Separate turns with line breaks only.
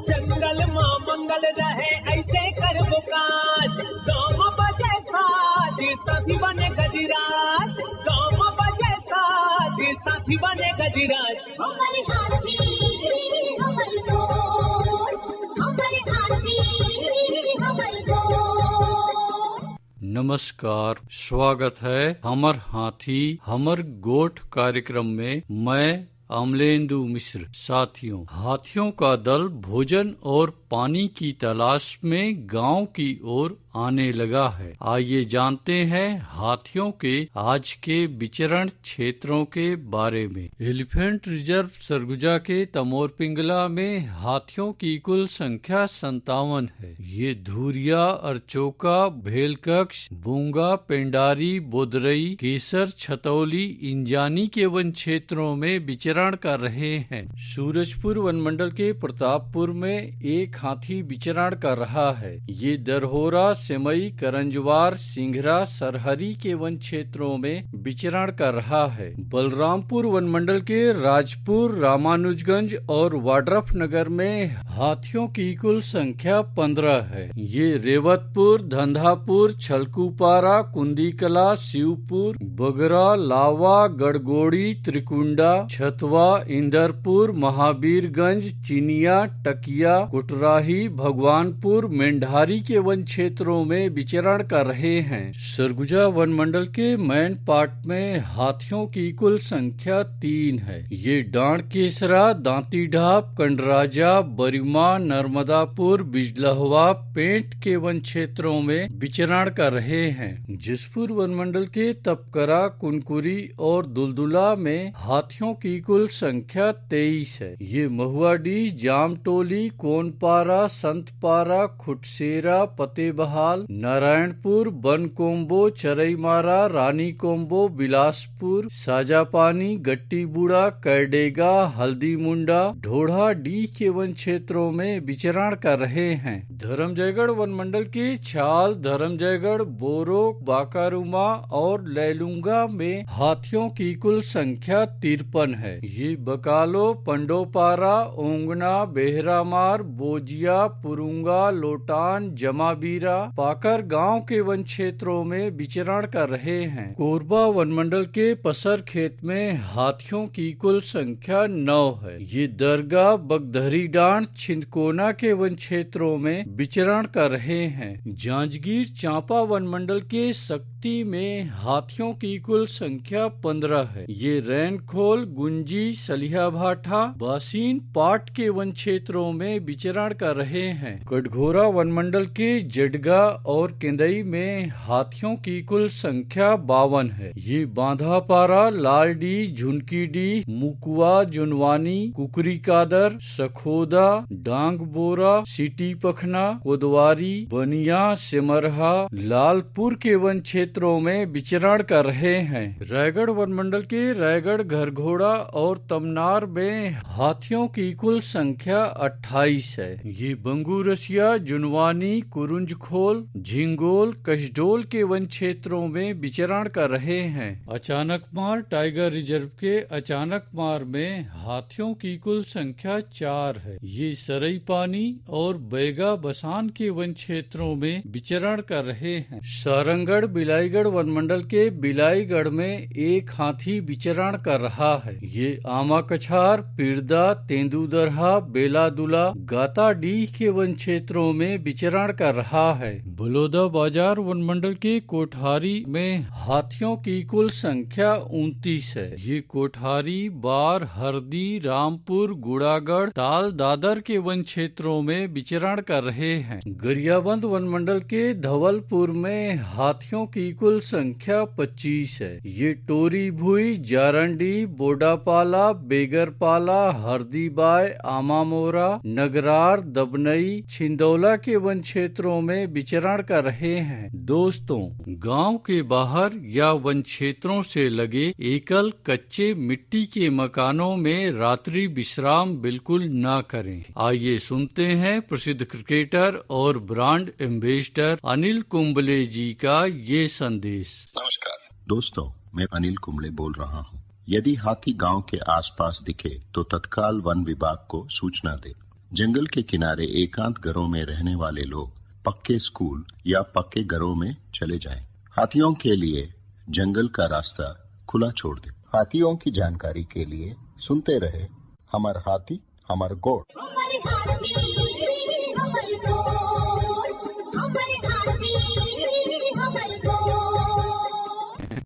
जंगल मां मंगल रहे ऐसे कर बुकाज, गाँव बजे साज साथी बने गजराज, गाँव बजे साज साथी बने गजराज।
हमारे हाथी हमारे दोस्त, हमारे हाथी हमारे दोस्त।
नमस्कार, स्वागत है हमर हाथी हमर गोठ कार्यक्रम में। मैं अमलेंदु मिश्र। साथियों, हाथियों का दल भोजन और पानी की तलाश में गांव की ओर आने लगा है। आइए जानते हैं हाथियों के आज के विचरण क्षेत्रों के बारे में। एलिफेंट रिजर्व सरगुजा के तमोर पिंगला में हाथियों की कुल संख्या 57 है। ये धुरिया, अरचोका, भेलकक्ष, बूंगा, पेंडारी, बोदरई, केसर, छतौली, इंजानी के वन क्षेत्रों में विचरण कर रहे हैं। सूरजपुर वन मंडल के प्रतापपुर में एक हाथी विचरण कर रहा है। ये दरहोरा, सेमई, करंजवार, सिंघरा, सरहरी के वन क्षेत्रों में विचरण कर रहा है। बलरामपुर वन मंडल के राजपुर, रामानुजगंज और वाड्रफ नगर में हाथियों की कुल संख्या 15 है। ये रेवतपुर, धंधापुर, छलकूपारा, कुंदीकला, शिवपुर, बगरा, लावा, गड़गोड़ी, त्रिकुंडा, छतवा, इंदरपुर, महावीरगंज, चिनिया, टकिया, कुटराही, भगवानपुर, मेंढारी के वन क्षेत्रों में विचरण कर रहे हैं। सरगुजा वन मंडल के मैन पार्ट में हाथियों की कुल संख्या 3 है। ये डांड केसरा, दांती ढाप, कंडराजा, बरिमा, नर्मदापुर, बिजलहवा, पेंट के वन क्षेत्रों में विचरण कर रहे हैं। जिसपुर वन मंडल के तपकरा, कुनकुरी और दुलदुला में हाथियों की कुल संख्या 23 है। ये महुआडी, जामटोली, कोनपारा, संतपारा, खुटसेरा, फतेहबहाल, नारायणपुर, बनकोम्बो, चरईमारा, रानी कोम्बो, बिलासपुर, साजापानी, गट्टीबुड़ा, कैडेगा, हल्दी मुंडा, ढोढ़ा डी के वन क्षेत्रों में विचरण कर रहे हैं। धर्मजयगढ़ वन मंडल के छाल, धर्मजयगढ़, बोरो, बाकारुमा और लैलुंगा में हाथियों की कुल संख्या 53 है। ये बकालो, पंडोपारा, ओंगना, बेहरामार, बोजिया, पुरुंगा, लोटान, जमाबीरा, पाकर गांव के वन क्षेत्रों में विचरण कर रहे हैं। कोरबा वन मंडल के पसर खेत में हाथियों की कुल संख्या 9 है। ये दरगाह, बगधरी डांड, छिंदकोना के वन क्षेत्रों में विचरण कर रहे हैं। जांजगीर चांपा वन मंडल के शक्ति में हाथियों की कुल संख्या 15 है। ये रैनखोल, गुंजी, सलिया भाठा, बासीन, पाट के वन क्षेत्रों में विचरण कर रहे हैं। कटघोरा वन मंडल के जडगा और केंदई में हाथियों की कुल संख्या 52 है। ये बांधापारा, लालडी, झुनकीडी, मुकुआ, जुनवानी, कुकरी कादर, सखोदा, डांग बोरा, सिटी पखना, कोदवारी, बनिया, सिमरहा, लालपुर के वन क्षेत्रों में विचरण कर रहे हैं। रायगढ़ वन मंडल के रायगढ़, घरघोड़ा और तमनार में हाथियों की कुल संख्या 28 है। ये बंगूरसिया, जुनवानी, कुरुंजखोल, झिंगोल, कसडोल के वन क्षेत्रों में विचरण कर रहे हैं। अचानकमार टाइगर रिजर्व के अचानकमार में हाथियों की कुल संख्या 4 है। ये सरई पानी और बैगा बसान के वन क्षेत्रों में विचरण कर रहे हैं। सारंगढ़ बिलाईगढ़ वन मंडल के बिलाईगढ़ में एक हाथी विचरण कर रहा है। ये आमा कछार, पिरदा, तेंदुदरहा, बेलादुला, गाताडीह के वन क्षेत्रों में विचरण कर रहा है। बलौदा बाजार वन मंडल के कोठारी में हाथियों की कुल संख्या 29 है। ये कोठारी, बार, हरदी, रामपुर, गुड़ागढ़, ताल, दादर के वन क्षेत्रों में विचरण कर रहे हैं। गरियाबंद वन मंडल के धवलपुर में हाथियों की कुल संख्या 25 है। ये टोरी भुई, जारंडी, बोडापाला, बेगरपाला, हरदीबाई, आमामोरा, नगरार, दबनई, छिंदौला के वन क्षेत्रों में विचरण कर रहे हैं। दोस्तों, गांव के बाहर या वन क्षेत्रों से लगे एकल कच्चे मिट्टी के मकानों में रात्रि विश्राम बिल्कुल न करें। आइए सुनते हैं प्रसिद्ध क्रिकेटर और ब्रांड एम्बेसडर अनिल कुंबले जी का ये संदेश।
नमस्कार, दोस्तों, मैं अनिल कुंबले बोल रहा हूँ। यदि हाथी गांव के आसपास दिखे तो तत्काल वन विभाग को सूचना दे। जंगल के किनारे एकांत घरों में रहने वाले लोग पक्के स्कूल या पक्के घरों में चले जाएं। हाथियों के लिए जंगल का रास्ता खुला छोड़ दे। हाथियों की जानकारी के लिए सुनते रहे हमर हाथी हमर गोठ।
हमर हाथी हमर गोठ।